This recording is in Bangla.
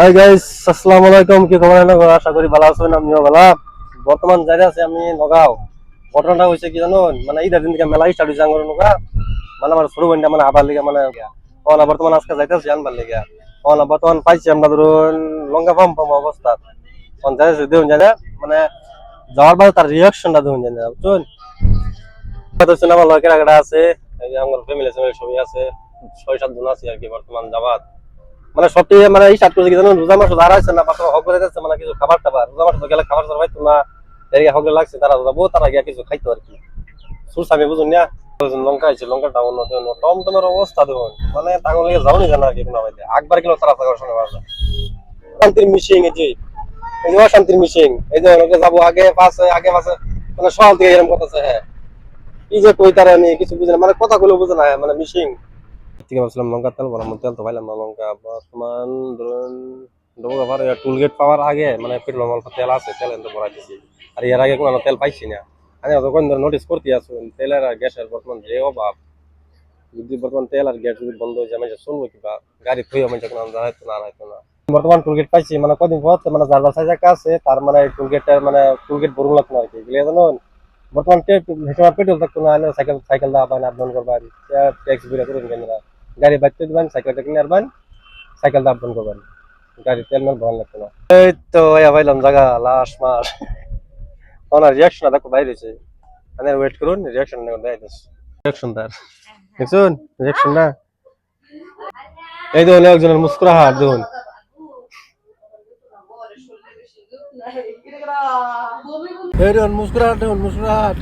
হাই গাইস, আসসালামু আলাইকুম। কি খবর? আশা করি ভালো আছেন, আমিও ভালো। বর্তমান যাই আছি আমি নগাঁও। ঘটনাটা হয়েছে কি জানো, মানে ঈদের দিন থেকে মেলা স্টার্ট হয়েছে আঙ্গুর নগা। মানে আমার ছোট বোনটা মানে আবার লিগে মানে ওলা বর্তমান আজকে যাইতেছি আনবার লিগে। ওলা বর্তমান পাইছি আমরা ধরুন লঙ্কা পাম পাম অবস্থা। তখন যাইতেছি দেখুন জানে মানে যাওয়ার পরে তার রিয়াকশনটা দেখুন জানে, বুঝছেন? আমার লকের আগেটা আছে, এই যে আমার ফ্যামিলি সবই আছে, 6-7 জন আছে আর কি বর্তমান যাবাত। মানে সত্যি মানে স্টার্ট করেছে কি জানো, রোজা মাস দাঁড়াইছে না পাত্র হক করে যাচ্ছে, মানে কিছু খাবার টাবার রোজা মাস গেলে খাবার টাবার পাইতো না, এদিকে হকলে লাগছে তারা যাবো, তারা গিয়া কিছু খাইতো আর কি। সুরস আমি বুঝুন না, লঙ্কা আছে লঙ্কাটা অন্য টমটমের অবস্থা দেখুন, মানে তাগর লেগে যাওনি জানা আর কি কোনো ভাই আকবার কিলো তারা থাকার সময় বাজে শান্তির মিশিং এই যে শান্তির মিশিং এই যে ওকে যাবো আগে পাশে মানে সকাল থেকে এরকম কথা আছে। হ্যাঁ, কি যে কই তারা আমি কিছু বুঝি না, মানে কথা গুলো বুঝে না, মানে মিশিং থেকে ভাবছিলাম লঙ্কার তেল বললাম, তেল তো পাইলাম না। লঙ্কা বর্তমান ধরুন আবার টুল গেট পাওয়ার আগে মানে পেট্রোল অল্প তেল আছে, তেল এনে ভরাই দিছি। আর এর আগে কোনো তেল পাইছি না। আমি তখন ধরে নোটিস করতে আসুন তেলের আর গ্যাসের বর্তমান যে অভাব, যদি বর্তমান তেল আর গ্যাস যদি বন্ধ হয়ে যায় মানে চলবো কিবা, গাড়ি থইও মানে কোনো দাঁড়াইতো না দাঁড়াইতো না। বর্তমান টুল গেট পাইছি, মানে কদিন পর মানে যার যার সাইজ একটা আছে তার মানে টুল গেটের মানে টুল গেট ভরুন লাগতো আর কি, বুঝলে জানুন। বর্তমান পেট্রোল থাকতো না, সাইকেল সাইকেল দা আবার আপডাউন করবেন, ট্যাক্স ঘুরে করুন কেনরা, গাড়ি বাঁচতে দিবেন, সাইকেলটা কিনে আনবেন, সাইকেলটা আপডাউন করবেন, গাড়ি তেল মেল ভরান লাগতো না। এই তো ভাইলাম জায়গা লাস্ট মাস ওনার রিয়াকশন দেখো বাইরে হয়েছে, মানে ওয়েট করুন রিয়াকশন দেয় রিয়াকশন তার দেখুন রিয়াকশন না, এই দেখুন একজনের মুস্কুরাহাট দেখুন। এই দেখুন মুস্কুরাহাট, দেখুন মুস্কুরাহাট।